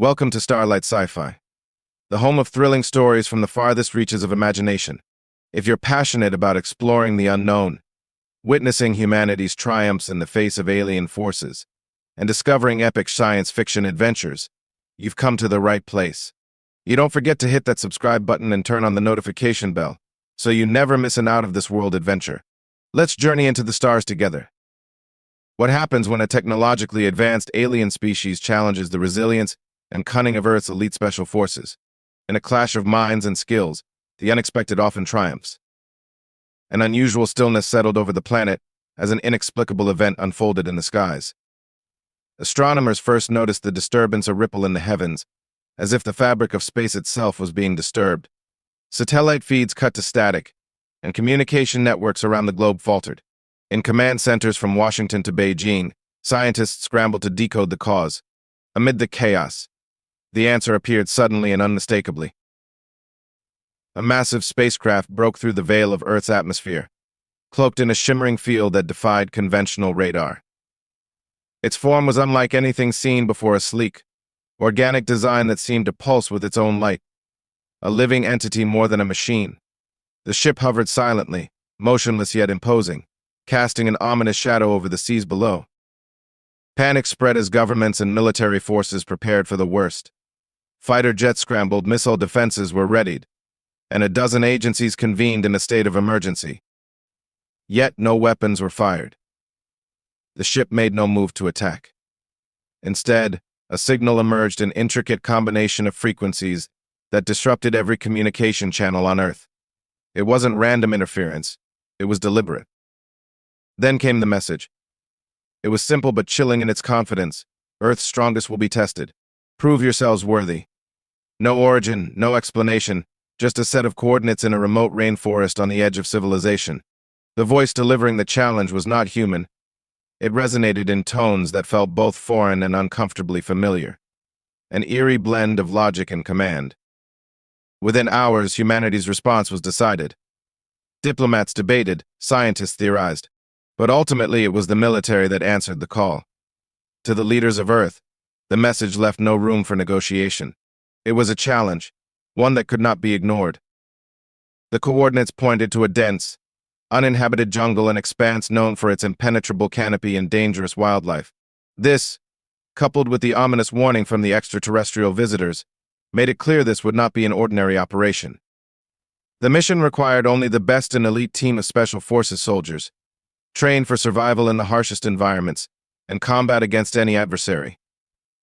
Welcome to Starlight Sci-Fi, the home of thrilling stories from the farthest reaches of imagination. If you're passionate about exploring the unknown, witnessing humanity's triumphs in the face of alien forces, and discovering epic science fiction adventures, you've come to the right place. You don't forget to hit that subscribe button and turn on the notification bell, so you never miss an out-of-this-world adventure. Let's journey into the stars together. What happens when a technologically advanced alien species challenges the resilience and cunning of Earth's elite special forces? In a clash of minds and skills, the unexpected often triumphs. An unusual stillness settled over the planet as an inexplicable event unfolded in the skies. Astronomers first noticed the disturbance, a ripple in the heavens, as if the fabric of space itself was being disturbed. Satellite feeds cut to static, and communication networks around the globe faltered. In command centers from Washington to Beijing, scientists scrambled to decode the cause. Amid the chaos, the answer appeared suddenly and unmistakably. A massive spacecraft broke through the veil of Earth's atmosphere, cloaked in a shimmering field that defied conventional radar. Its form was unlike anything seen before, a sleek, organic design that seemed to pulse with its own light, a living entity more than a machine. The ship hovered silently, motionless yet imposing, casting an ominous shadow over the seas below. Panic spread as governments and military forces prepared for the worst. Fighter jets scrambled, missile defenses were readied, and a dozen agencies convened in a state of emergency. Yet no weapons were fired. The ship made no move to attack. Instead, a signal emerged, an intricate combination of frequencies that disrupted every communication channel on Earth. It wasn't random interference, it was deliberate. Then came the message. It was simple but chilling in its confidence. Earth's strongest will be tested. Prove yourselves worthy. No origin, no explanation, just a set of coordinates in a remote rainforest on the edge of civilization. The voice delivering the challenge was not human. It resonated in tones that felt both foreign and uncomfortably familiar. An eerie blend of logic and command. Within hours, humanity's response was decided. Diplomats debated, scientists theorized, but ultimately it was the military that answered the call. To the leaders of Earth, the message left no room for negotiation. It was a challenge, one that could not be ignored. The coordinates pointed to a dense, uninhabited jungle, an expanse known for its impenetrable canopy and dangerous wildlife. This, coupled with the ominous warning from the extraterrestrial visitors, made it clear this would not be an ordinary operation. The mission required only the best and elite team of special forces soldiers, trained for survival in the harshest environments and combat against any adversary.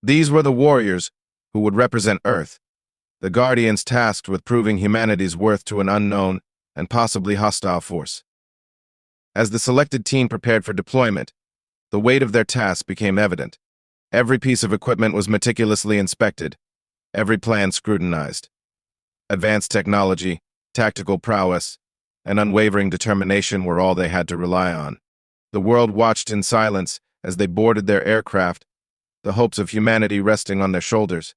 These were the warriors who would represent Earth, the guardians tasked with proving humanity's worth to an unknown and possibly hostile force. As the selected team prepared for deployment, the weight of their task became evident. Every piece of equipment was meticulously inspected, every plan scrutinized. Advanced technology, tactical prowess, and unwavering determination were all they had to rely on. The world watched in silence as they boarded their aircraft, the hopes of humanity resting on their shoulders.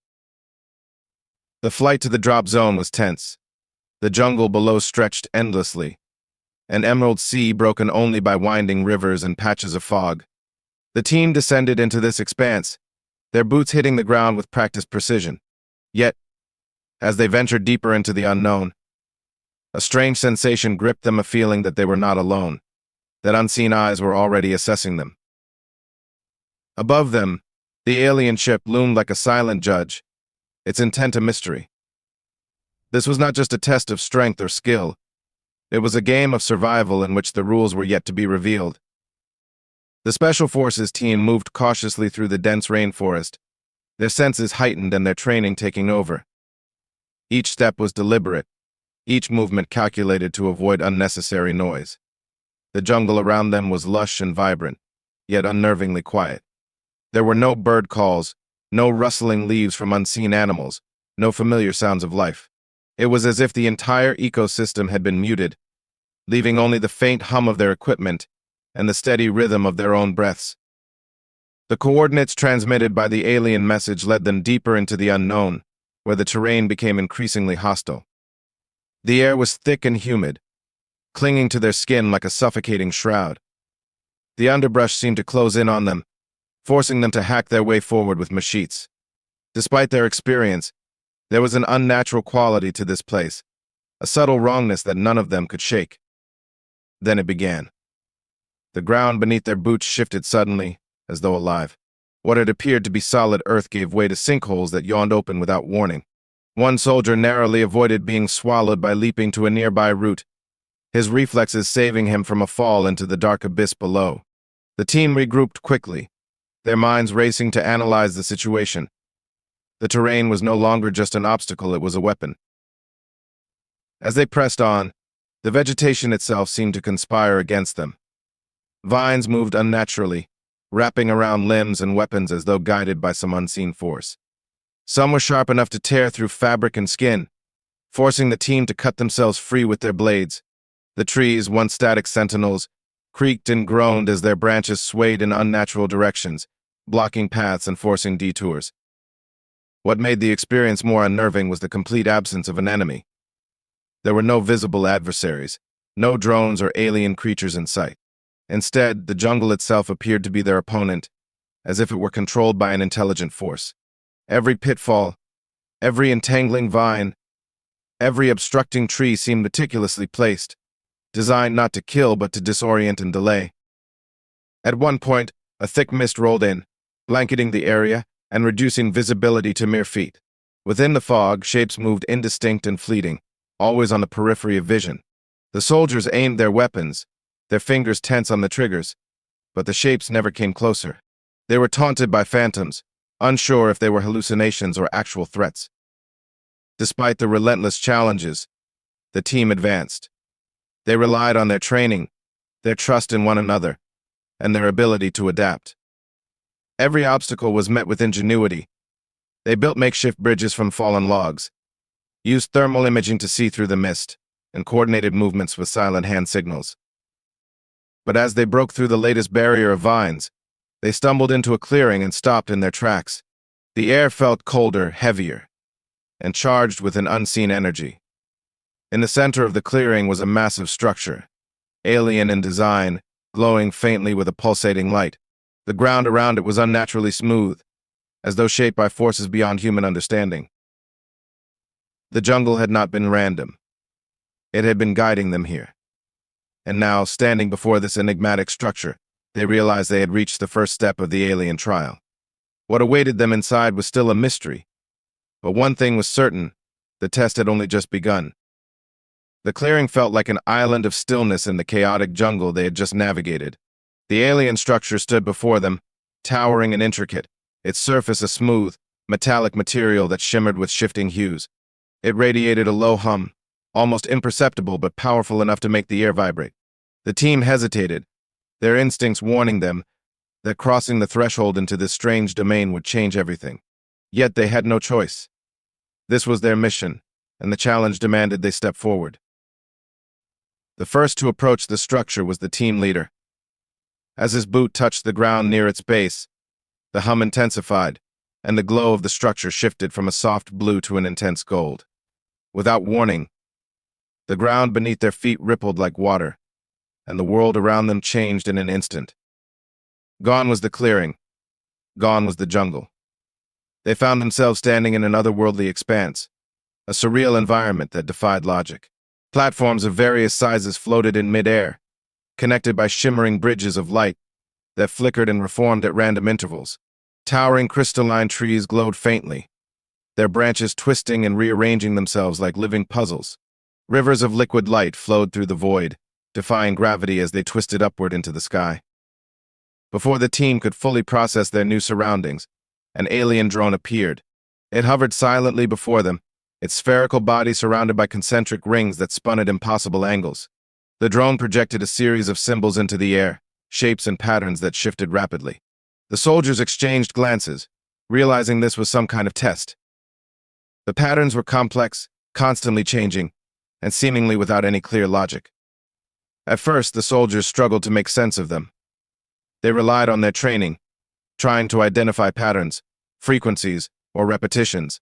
The flight to the drop zone was tense. The jungle below stretched endlessly, an emerald sea broken only by winding rivers and patches of fog. The team descended into this expanse, their boots hitting the ground with practiced precision. Yet, as they ventured deeper into the unknown, a strange sensation gripped them, a feeling that they were not alone, that unseen eyes were already assessing them. Above them, the alien ship loomed like a silent judge, its intent a mystery. This was not just a test of strength or skill. It was a game of survival in which the rules were yet to be revealed. The Special Forces team moved cautiously through the dense rainforest, their senses heightened and their training taking over. Each step was deliberate, each movement calculated to avoid unnecessary noise. The jungle around them was lush and vibrant, yet unnervingly quiet. There were no bird calls, no rustling leaves from unseen animals, no familiar sounds of life. It was as if the entire ecosystem had been muted, leaving only the faint hum of their equipment and the steady rhythm of their own breaths. The coordinates transmitted by the alien message led them deeper into the unknown, where the terrain became increasingly hostile. The air was thick and humid, clinging to their skin like a suffocating shroud. The underbrush seemed to close in on them, forcing them to hack their way forward with machetes. Despite their experience, there was an unnatural quality to this place, a subtle wrongness that none of them could shake. Then it began. The ground beneath their boots shifted suddenly, as though alive. What had appeared to be solid earth gave way to sinkholes that yawned open without warning. One soldier narrowly avoided being swallowed by leaping to a nearby root, his reflexes saving him from a fall into the dark abyss below. The team regrouped quickly, their minds racing to analyze the situation. The terrain was no longer just an obstacle, it was a weapon. As they pressed on, the vegetation itself seemed to conspire against them. Vines moved unnaturally, wrapping around limbs and weapons as though guided by some unseen force. Some were sharp enough to tear through fabric and skin, forcing the team to cut themselves free with their blades. The trees, once static sentinels, creaked and groaned as their branches swayed in unnatural directions, blocking paths and forcing detours. What made the experience more unnerving was the complete absence of an enemy. There were no visible adversaries, no drones or alien creatures in sight. Instead, the jungle itself appeared to be their opponent, as if it were controlled by an intelligent force. Every pitfall, every entangling vine, every obstructing tree seemed meticulously placed, designed not to kill but to disorient and delay. At one point, a thick mist rolled in, blanketing the area and reducing visibility to mere feet. Within the fog, shapes moved indistinct and fleeting, always on the periphery of vision. The soldiers aimed their weapons, their fingers tense on the triggers, but the shapes never came closer. They were taunted by phantoms, unsure if they were hallucinations or actual threats. Despite the relentless challenges, the team advanced. They relied on their training, their trust in one another, and their ability to adapt. Every obstacle was met with ingenuity. They built makeshift bridges from fallen logs, used thermal imaging to see through the mist, and coordinated movements with silent hand signals. But as they broke through the latest barrier of vines, they stumbled into a clearing and stopped in their tracks. The air felt colder, heavier, and charged with an unseen energy. In the center of the clearing was a massive structure, alien in design, glowing faintly with a pulsating light. The ground around it was unnaturally smooth, as though shaped by forces beyond human understanding. The jungle had not been random. It had been guiding them here. And now, standing before this enigmatic structure, they realized they had reached the first step of the alien trial. What awaited them inside was still a mystery. But one thing was certain, the test had only just begun. The clearing felt like an island of stillness in the chaotic jungle they had just navigated. The alien structure stood before them, towering and intricate, its surface a smooth, metallic material that shimmered with shifting hues. It radiated a low hum, almost imperceptible but powerful enough to make the air vibrate. The team hesitated, their instincts warning them that crossing the threshold into this strange domain would change everything. Yet they had no choice. This was their mission, and the challenge demanded they step forward. The first to approach the structure was the team leader. As his boot touched the ground near its base, the hum intensified, and the glow of the structure shifted from a soft blue to an intense gold. Without warning, the ground beneath their feet rippled like water, and the world around them changed in an instant. Gone was the clearing. Gone was the jungle. They found themselves standing in an otherworldly expanse, a surreal environment that defied logic. Platforms of various sizes floated in midair, connected by shimmering bridges of light that flickered and reformed at random intervals. Towering crystalline trees glowed faintly, their branches twisting and rearranging themselves like living puzzles. Rivers of liquid light flowed through the void, defying gravity as they twisted upward into the sky. Before the team could fully process their new surroundings, an alien drone appeared. It hovered silently before them, its spherical body surrounded by concentric rings that spun at impossible angles. The drone projected a series of symbols into the air, shapes and patterns that shifted rapidly. The soldiers exchanged glances, realizing this was some kind of test. The patterns were complex, constantly changing, and seemingly without any clear logic. At first, the soldiers struggled to make sense of them. They relied on their training, trying to identify patterns, frequencies, or repetitions.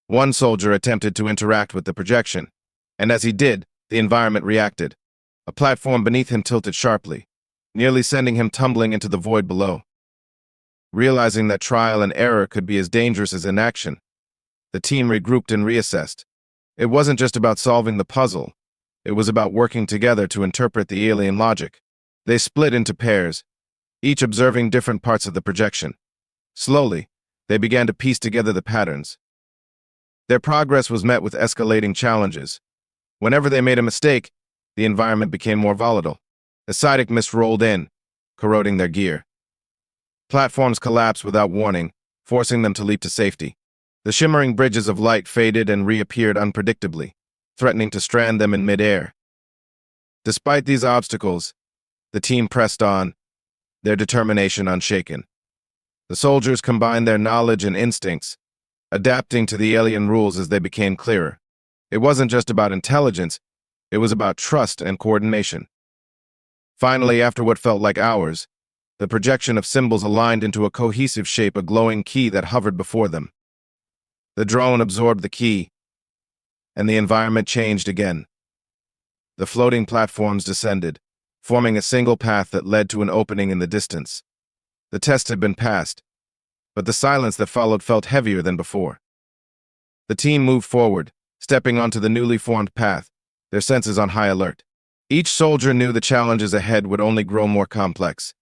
One soldier attempted to interact with the projection, and as he did, the environment reacted. A platform beneath him tilted sharply, nearly sending him tumbling into the void below. Realizing that trial and error could be as dangerous as inaction, the team regrouped and reassessed. It wasn't just about solving the puzzle. It was about working together to interpret the alien logic. They split into pairs, each observing different parts of the projection. Slowly, they began to piece together the patterns. Their progress was met with escalating challenges. Whenever they made a mistake, the environment became more volatile. Acidic mist rolled in, corroding their gear. Platforms collapsed without warning, forcing them to leap to safety. The shimmering bridges of light faded and reappeared unpredictably, threatening to strand them in midair. Despite these obstacles, the team pressed on, their determination unshaken. The soldiers combined their knowledge and instincts, adapting to the alien rules as they became clearer. It wasn't just about intelligence, it was about trust and coordination. Finally, after what felt like hours, the projection of symbols aligned into a cohesive shape, a glowing key that hovered before them. The drone absorbed the key, and the environment changed again. The floating platforms descended, forming a single path that led to an opening in the distance. The test had been passed, but the silence that followed felt heavier than before. The team moved forward, stepping onto the newly formed path, their senses on high alert. Each soldier knew the challenges ahead would only grow more complex.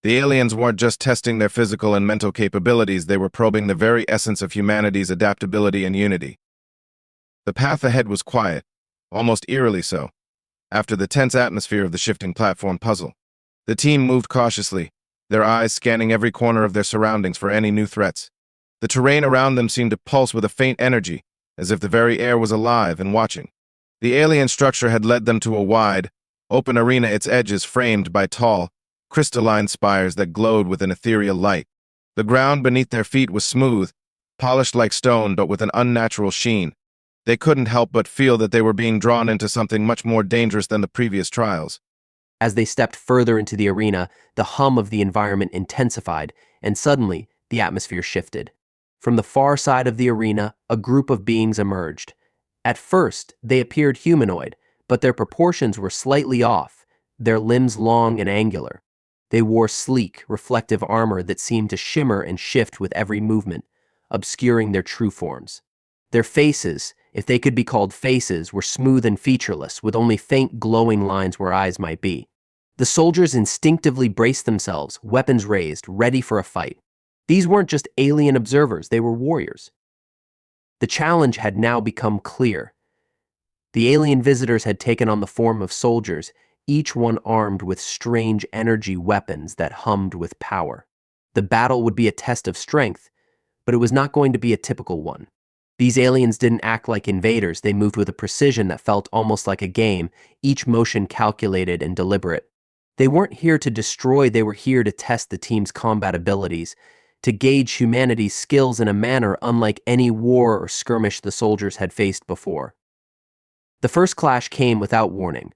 The aliens weren't just testing their physical and mental capabilities, they were probing the very essence of humanity's adaptability and unity. The path ahead was quiet, almost eerily so, after the tense atmosphere of the shifting platform puzzle. The team moved cautiously, their eyes scanning every corner of their surroundings for any new threats. The terrain around them seemed to pulse with a faint energy, as if the very air was alive and watching. The alien structure had led them to a wide, open arena, its edges framed by tall, crystalline spires that glowed with an ethereal light. The ground beneath their feet was smooth, polished like stone, but with an unnatural sheen. They couldn't help but feel that they were being drawn into something much more dangerous than the previous trials. As they stepped further into the arena, the hum of the environment intensified, and suddenly, the atmosphere shifted. From the far side of the arena, a group of beings emerged. At first, they appeared humanoid, but their proportions were slightly off, their limbs long and angular. They wore sleek, reflective armor that seemed to shimmer and shift with every movement, obscuring their true forms. Their faces, if they could be called faces, were smooth and featureless, with only faint glowing lines where eyes might be. The soldiers instinctively braced themselves, weapons raised, ready for a fight. These weren't just alien observers, they were warriors. The challenge had now become clear. The alien visitors had taken on the form of soldiers, each one armed with strange energy weapons that hummed with power. The battle would be a test of strength, but it was not going to be a typical one. These aliens didn't act like invaders, they moved with a precision that felt almost like a game, each motion calculated and deliberate. They weren't here to destroy, they were here to test the team's combat abilities, to gauge humanity's skills in a manner unlike any war or skirmish the soldiers had faced before. The first clash came without warning.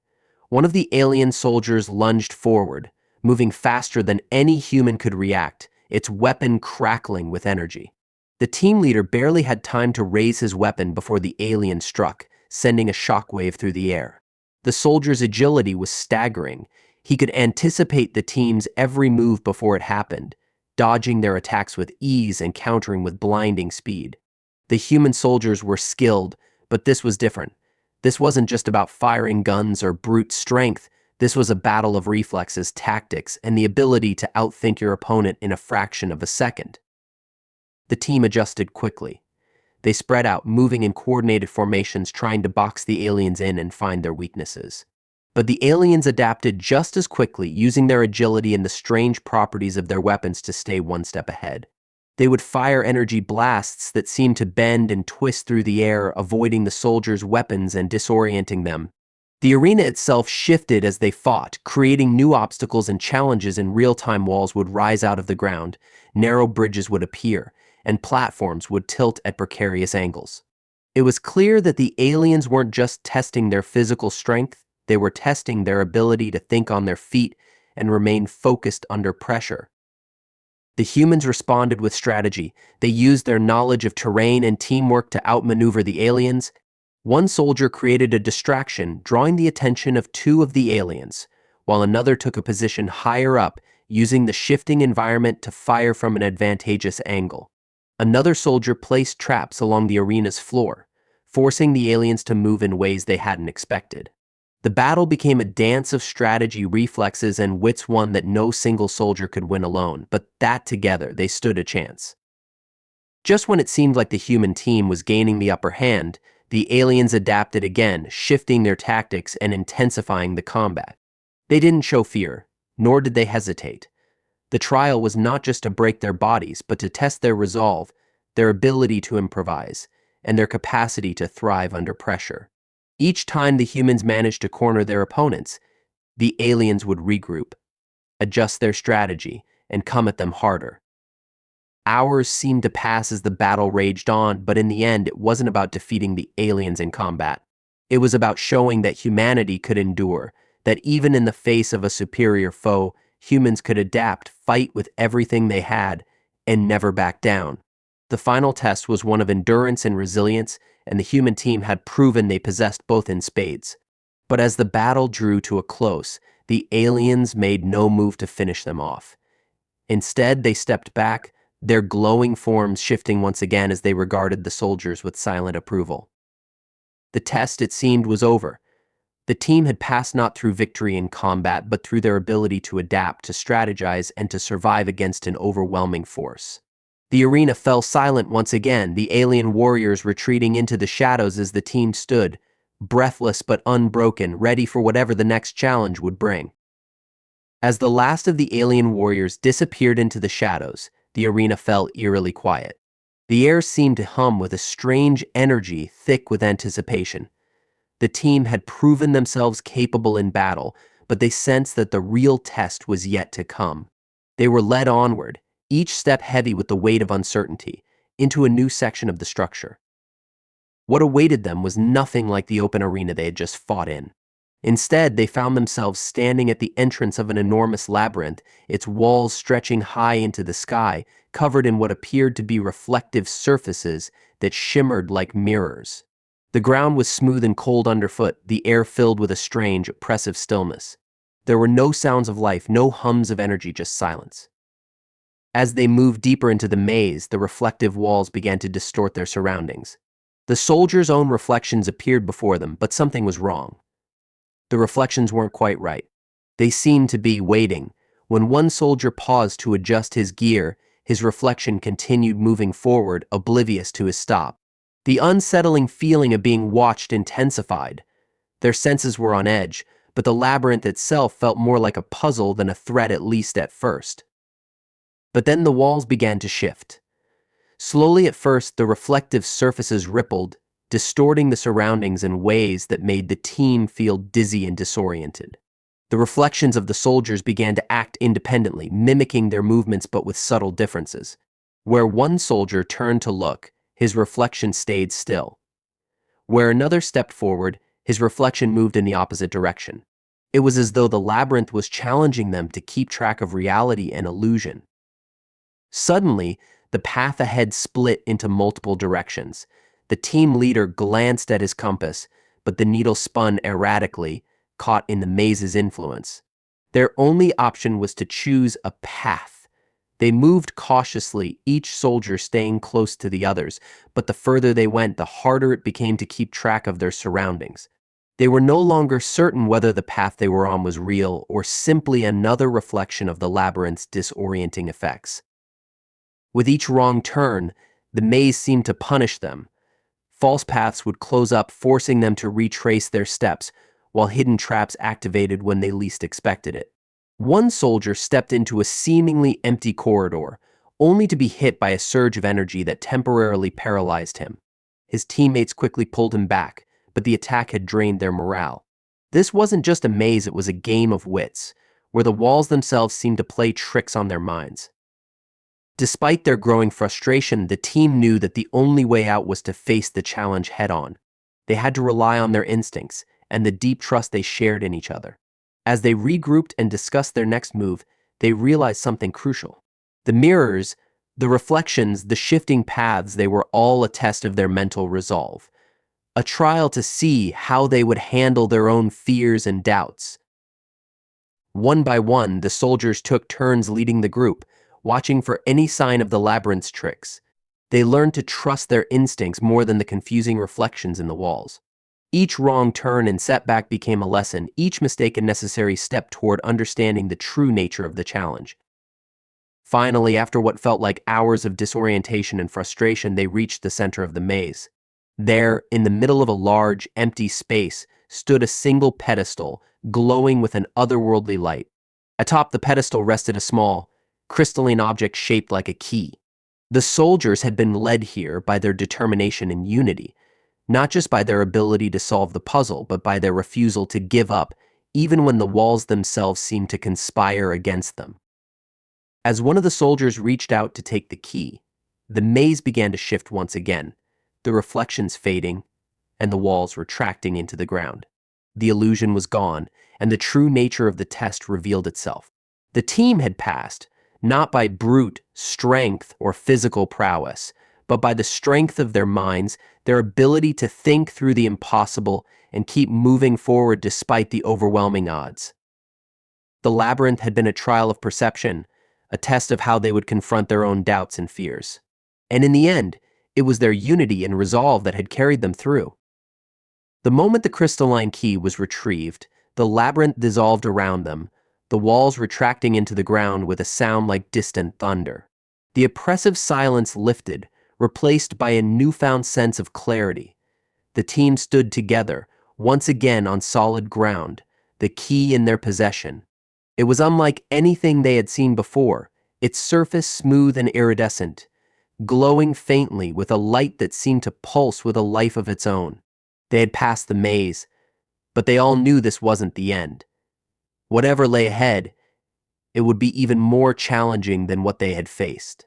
One of the alien soldiers lunged forward, moving faster than any human could react, its weapon crackling with energy. The team leader barely had time to raise his weapon before the alien struck, sending a shockwave through the air. The soldier's agility was staggering. He could anticipate the team's every move before it happened, dodging their attacks with ease and countering with blinding speed. The human soldiers were skilled, but this was different. This wasn't just about firing guns or brute strength. This was a battle of reflexes, tactics, and the ability to outthink your opponent in a fraction of a second. The team adjusted quickly. They spread out, moving in coordinated formations, trying to box the aliens in and find their weaknesses. But the aliens adapted just as quickly, using their agility and the strange properties of their weapons to stay one step ahead. They would fire energy blasts that seemed to bend and twist through the air, avoiding the soldiers' weapons and disorienting them. The arena itself shifted as they fought, creating new obstacles and challenges. In real-time, walls would rise out of the ground, narrow bridges would appear, and platforms would tilt at precarious angles. It was clear that the aliens weren't just testing their physical strength, they were testing their ability to think on their feet and remain focused under pressure. The humans responded with strategy. They used their knowledge of terrain and teamwork to outmaneuver the aliens. One soldier created a distraction, drawing the attention of two of the aliens, while another took a position higher up, using the shifting environment to fire from an advantageous angle. Another soldier placed traps along the arena's floor, forcing the aliens to move in ways they hadn't expected. The battle became a dance of strategy, reflexes, and wits, one that no single soldier could win alone, but that together they stood a chance. Just when it seemed like the human team was gaining the upper hand, the aliens adapted again, shifting their tactics and intensifying the combat. They didn't show fear, nor did they hesitate. The trial was not just to break their bodies, but to test their resolve, their ability to improvise, and their capacity to thrive under pressure. Each time the humans managed to corner their opponents, the aliens would regroup, adjust their strategy, and come at them harder. Hours seemed to pass as the battle raged on, but in the end, it wasn't about defeating the aliens in combat. It was about showing that humanity could endure, that even in the face of a superior foe, humans could adapt, fight with everything they had, and never back down. The final test was one of endurance and resilience, and the human team had proven they possessed both in spades. But as the battle drew to a close, the aliens made no move to finish them off. Instead, they stepped back, their glowing forms shifting once again as they regarded the soldiers with silent approval. The test, it seemed, was over. The team had passed not through victory in combat, but through their ability to adapt, to strategize, and to survive against an overwhelming force. The arena fell silent once again, the alien warriors retreating into the shadows as the team stood, breathless but unbroken, ready for whatever the next challenge would bring. As the last of the alien warriors disappeared into the shadows, the arena fell eerily quiet. The air seemed to hum with a strange energy thick with anticipation. The team had proven themselves capable in battle, but they sensed that the real test was yet to come. They were led onward, each step heavy with the weight of uncertainty, into a new section of the structure. What awaited them was nothing like the open arena they had just fought in. Instead, they found themselves standing at the entrance of an enormous labyrinth, its walls stretching high into the sky, covered in what appeared to be reflective surfaces that shimmered like mirrors. The ground was smooth and cold underfoot, the air filled with a strange, oppressive stillness. There were no sounds of life, no hums of energy, just silence. As they moved deeper into the maze, the reflective walls began to distort their surroundings. The soldiers' own reflections appeared before them, but something was wrong. The reflections weren't quite right. They seemed to be waiting. When one soldier paused to adjust his gear, his reflection continued moving forward, oblivious to his stop. The unsettling feeling of being watched intensified. Their senses were on edge, but the labyrinth itself felt more like a puzzle than a threat, at least at first. But then the walls began to shift. Slowly at first, the reflective surfaces rippled, distorting the surroundings in ways that made the team feel dizzy and disoriented. The reflections of the soldiers began to act independently, mimicking their movements but with subtle differences. Where one soldier turned to look, his reflection stayed still. Where another stepped forward, his reflection moved in the opposite direction. It was as though the labyrinth was challenging them to keep track of reality and illusion. Suddenly, the path ahead split into multiple directions. The team leader glanced at his compass, but the needle spun erratically, caught in the maze's influence. Their only option was to choose a path. They moved cautiously, each soldier staying close to the others, but the further they went, the harder it became to keep track of their surroundings. They were no longer certain whether the path they were on was real or simply another reflection of the labyrinth's disorienting effects. With each wrong turn, the maze seemed to punish them. False paths would close up, forcing them to retrace their steps, while hidden traps activated when they least expected it. One soldier stepped into a seemingly empty corridor, only to be hit by a surge of energy that temporarily paralyzed him. His teammates quickly pulled him back, but the attack had drained their morale. This wasn't just a maze, it was a game of wits, where the walls themselves seemed to play tricks on their minds. Despite their growing frustration, the team knew that the only way out was to face the challenge head-on. They had to rely on their instincts and the deep trust they shared in each other. As they regrouped and discussed their next move, they realized something crucial. The mirrors, the reflections, the shifting paths, they were all a test of their mental resolve. A trial to see how they would handle their own fears and doubts. One by one, the soldiers took turns leading the group, watching for any sign of the labyrinth's tricks. They learned to trust their instincts more than the confusing reflections in the walls. Each wrong turn and setback became a lesson, each mistake a necessary step toward understanding the true nature of the challenge. Finally, after what felt like hours of disorientation and frustration, they reached the center of the maze. There, in the middle of a large, empty space, stood a single pedestal, glowing with an otherworldly light. Atop the pedestal rested a small, crystalline object shaped like a key. The soldiers had been led here by their determination and unity, not just by their ability to solve the puzzle, but by their refusal to give up, even when the walls themselves seemed to conspire against them. As one of the soldiers reached out to take the key, the maze began to shift once again, the reflections fading and the walls retracting into the ground. The illusion was gone, and the true nature of the test revealed itself. The team had passed, not by brute strength or physical prowess, but by the strength of their minds, their ability to think through the impossible and keep moving forward despite the overwhelming odds. The labyrinth had been a trial of perception, a test of how they would confront their own doubts and fears. And in the end, it was their unity and resolve that had carried them through. The moment the crystalline key was retrieved, the labyrinth dissolved around them, the walls retracting into the ground with a sound like distant thunder. The oppressive silence lifted, replaced by a newfound sense of clarity. The team stood together, once again on solid ground, the key in their possession. It was unlike anything they had seen before, its surface smooth and iridescent, glowing faintly with a light that seemed to pulse with a life of its own. They had passed the maze, but they all knew this wasn't the end. Whatever lay ahead, it would be even more challenging than what they had faced.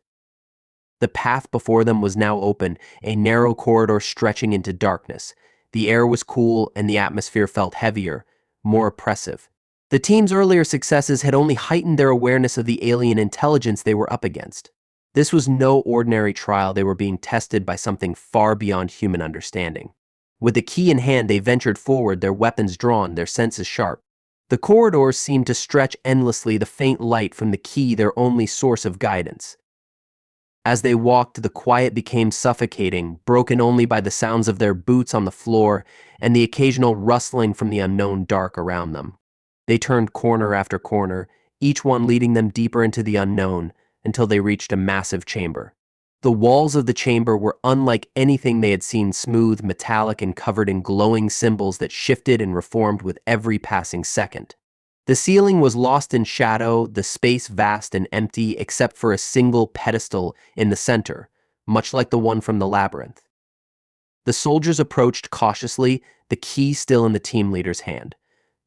The path before them was now open, a narrow corridor stretching into darkness. The air was cool and the atmosphere felt heavier, more oppressive. The team's earlier successes had only heightened their awareness of the alien intelligence they were up against. This was no ordinary trial. They were being tested by something far beyond human understanding. With the key in hand, they ventured forward, their weapons drawn, their senses sharp. The corridors seemed to stretch endlessly, the faint light from the key their only source of guidance. As they walked, the quiet became suffocating, broken only by the sounds of their boots on the floor and the occasional rustling from the unknown dark around them. They turned corner after corner, each one leading them deeper into the unknown, until they reached a massive chamber. The walls of the chamber were unlike anything they had seen, smooth, metallic, and covered in glowing symbols that shifted and reformed with every passing second. The ceiling was lost in shadow, the space vast and empty except for a single pedestal in the center, much like the one from the labyrinth. The soldiers approached cautiously, the key still in the team leader's hand.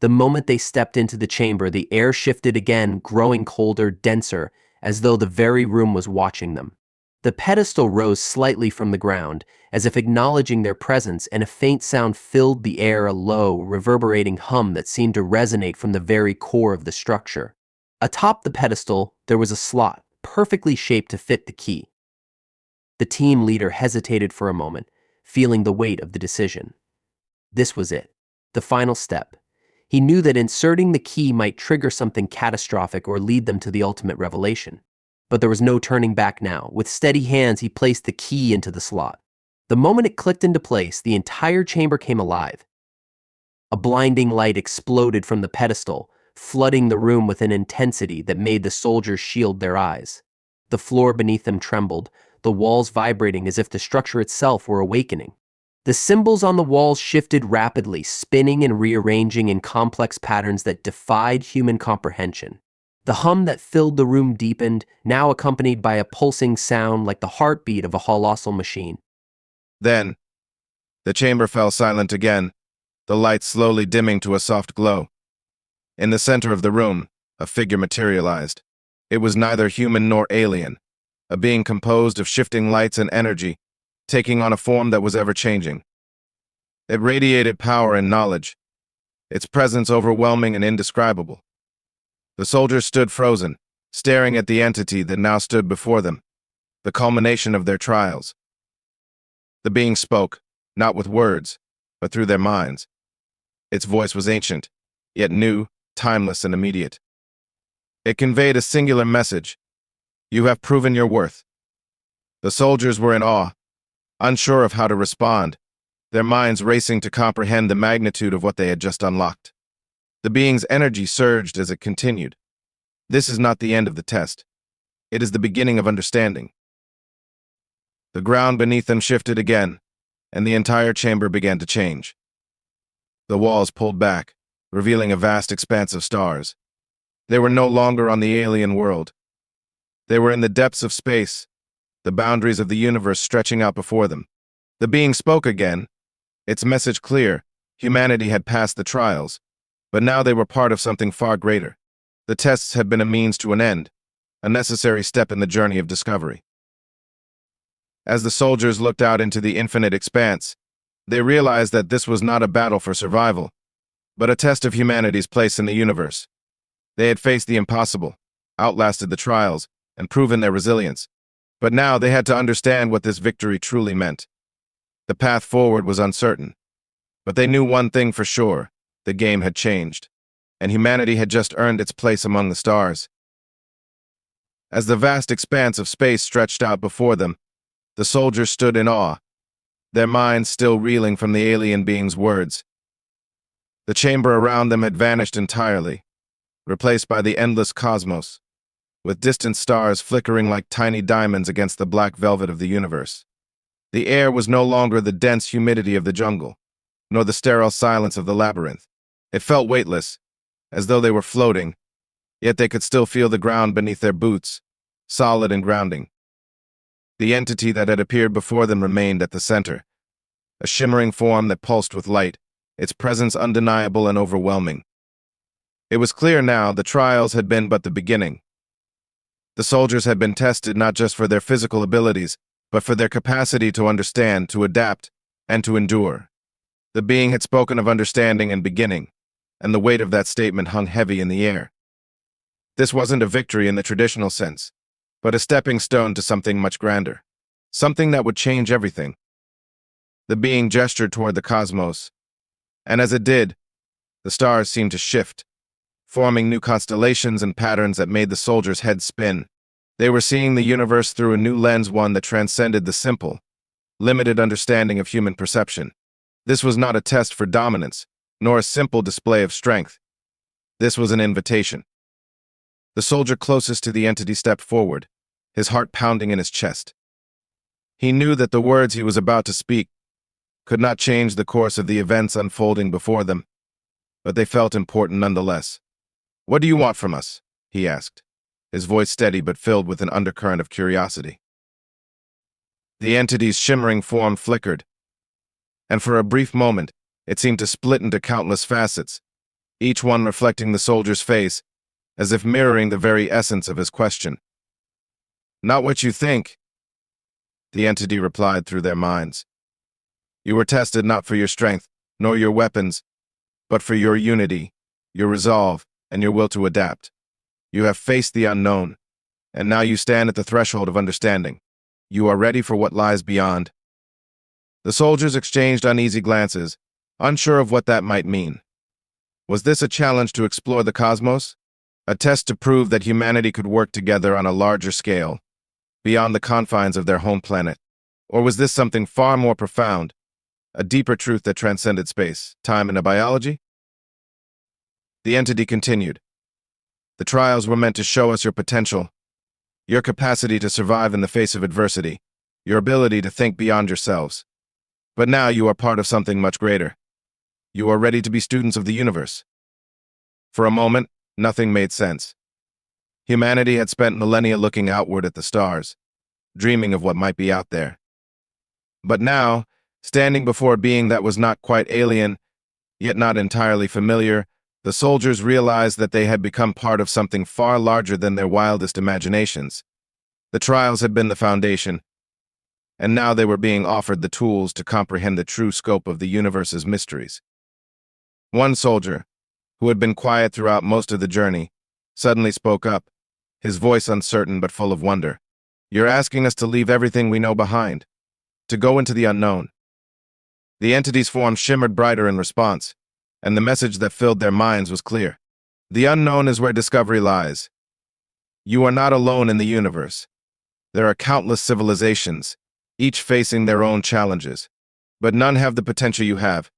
The moment they stepped into the chamber, the air shifted again, growing colder, denser, as though the very room was watching them. The pedestal rose slightly from the ground, as if acknowledging their presence, and a faint sound filled the air, a low, reverberating hum that seemed to resonate from the very core of the structure. Atop the pedestal, there was a slot, perfectly shaped to fit the key. The team leader hesitated for a moment, feeling the weight of the decision. This was it, the final step. He knew that inserting the key might trigger something catastrophic or lead them to the ultimate revelation. But there was no turning back now. With steady hands, he placed the key into the slot. The moment it clicked into place, the entire chamber came alive. A blinding light exploded from the pedestal, flooding the room with an intensity that made the soldiers shield their eyes. The floor beneath them trembled, the walls vibrating as if the structure itself were awakening. The symbols on the walls shifted rapidly, spinning and rearranging in complex patterns that defied human comprehension. The hum that filled the room deepened, now accompanied by a pulsing sound like the heartbeat of a colossal machine. Then, the chamber fell silent again, the light slowly dimming to a soft glow. In the center of the room, a figure materialized. It was neither human nor alien, a being composed of shifting lights and energy, taking on a form that was ever-changing. It radiated power and knowledge, its presence overwhelming and indescribable. The soldiers stood frozen, staring at the entity that now stood before them, the culmination of their trials. The being spoke, not with words, but through their minds. Its voice was ancient, yet new, timeless, and immediate. It conveyed a singular message. You have proven your worth. The soldiers were in awe, unsure of how to respond, their minds racing to comprehend the magnitude of what they had just unlocked. The being's energy surged as it continued. This is not the end of the test. It is the beginning of understanding. The ground beneath them shifted again, and the entire chamber began to change. The walls pulled back, revealing a vast expanse of stars. They were no longer on the alien world. They were in the depths of space, the boundaries of the universe stretching out before them. The being spoke again, its message clear. Humanity had passed the trials, but now they were part of something far greater. The tests had been a means to an end, a necessary step in the journey of discovery. As the soldiers looked out into the infinite expanse, they realized that this was not a battle for survival, but a test of humanity's place in the universe. They had faced the impossible, outlasted the trials, and proven their resilience. But now they had to understand what this victory truly meant. The path forward was uncertain, but they knew one thing for sure: the game had changed, and humanity had just earned its place among the stars. As the vast expanse of space stretched out before them, the soldiers stood in awe, their minds still reeling from the alien being's words. The chamber around them had vanished entirely, replaced by the endless cosmos, with distant stars flickering like tiny diamonds against the black velvet of the universe. The air was no longer the dense humidity of the jungle, nor the sterile silence of the labyrinth. It felt weightless, as though they were floating, yet they could still feel the ground beneath their boots, solid and grounding. The entity that had appeared before them remained at the center, a shimmering form that pulsed with light, its presence undeniable and overwhelming. It was clear now the trials had been but the beginning. The soldiers had been tested not just for their physical abilities, but for their capacity to understand, to adapt, and to endure. The being had spoken of understanding and beginning, and the weight of that statement hung heavy in the air. This wasn't a victory in the traditional sense, but a stepping stone to something much grander, something that would change everything. The being gestured toward the cosmos, and as it did, the stars seemed to shift, forming new constellations and patterns that made the soldiers' heads spin. They were seeing the universe through a new lens, one that transcended the simple, limited understanding of human perception. This was not a test for dominance, nor a simple display of strength. This was an invitation. The soldier closest to the entity stepped forward, his heart pounding in his chest. He knew that the words he was about to speak could not change the course of the events unfolding before them, but they felt important nonetheless. "What do you want from us?" he asked, his voice steady but filled with an undercurrent of curiosity. The entity's shimmering form flickered, and for a brief moment, it seemed to split into countless facets, each one reflecting the soldier's face, as if mirroring the very essence of his question. "Not what you think," the entity replied through their minds. "You were tested not for your strength, nor your weapons, but for your unity, your resolve, and your will to adapt. You have faced the unknown, and now you stand at the threshold of understanding. You are ready for what lies beyond." The soldiers exchanged uneasy glances, unsure of what that might mean. Was this a challenge to explore the cosmos? A test to prove that humanity could work together on a larger scale, beyond the confines of their home planet? Or was this something far more profound, a deeper truth that transcended space, time, and biology? The entity continued. "The trials were meant to show us your potential, your capacity to survive in the face of adversity, your ability to think beyond yourselves. But now you are part of something much greater. You are ready to be students of the universe." For a moment, nothing made sense. Humanity had spent millennia looking outward at the stars, dreaming of what might be out there. But now, standing before a being that was not quite alien, yet not entirely familiar, the soldiers realized that they had become part of something far larger than their wildest imaginations. The trials had been the foundation, and now they were being offered the tools to comprehend the true scope of the universe's mysteries. One soldier, who had been quiet throughout most of the journey, suddenly spoke up, his voice uncertain but full of wonder. "You're asking us to leave everything we know behind, to go into the unknown." The entity's form shimmered brighter in response, and the message that filled their minds was clear. "The unknown is where discovery lies. You are not alone in the universe. There are countless civilizations, each facing their own challenges. But none have the potential you have.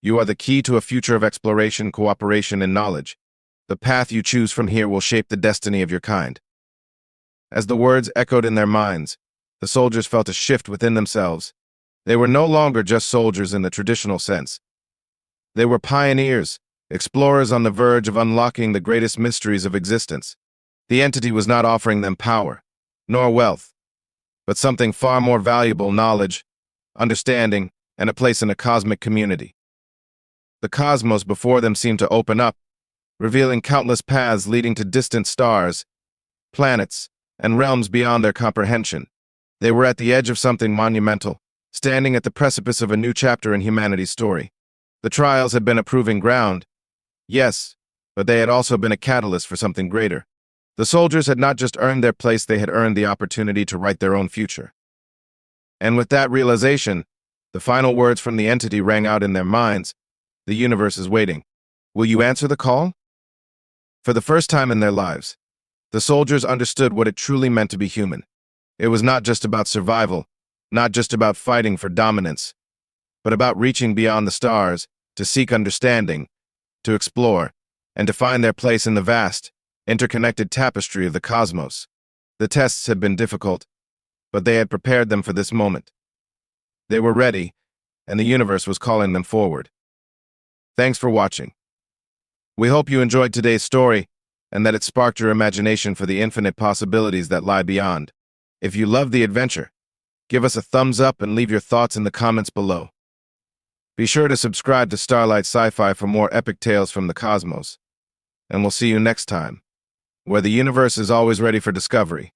You are the key to a future of exploration, cooperation, and knowledge. The path you choose from here will shape the destiny of your kind. As the words echoed in their minds, the soldiers felt a shift within themselves. They were no longer just soldiers in the traditional sense. They were pioneers, explorers on the verge of unlocking the greatest mysteries of existence. The entity was not offering them power, nor wealth, but something far more valuable: knowledge, understanding, and a place in a cosmic community. The cosmos before them seemed to open up, revealing countless paths leading to distant stars, planets, and realms beyond their comprehension. They were at the edge of something monumental, standing at the precipice of a new chapter in humanity's story. The trials had been a proving ground, yes, but they had also been a catalyst for something greater. The soldiers had not just earned their place, they had earned the opportunity to write their own future. And with that realization, the final words from the entity rang out in their minds: "The universe is waiting. Will you answer the call?" For the first time in their lives, the soldiers understood what it truly meant to be human. It was not just about survival, not just about fighting for dominance, but about reaching beyond the stars to seek understanding, to explore, and to find their place in the vast, interconnected tapestry of the cosmos. The tests had been difficult, but they had prepared them for this moment. They were ready, and the universe was calling them forward. Thanks for watching. We hope you enjoyed today's story and that it sparked your imagination for the infinite possibilities that lie beyond. If you loved the adventure, give us a thumbs up and leave your thoughts in the comments below. Be sure to subscribe to Starlight Sci-Fi for more epic tales from the cosmos. And we'll see you next time, where the universe is always ready for discovery.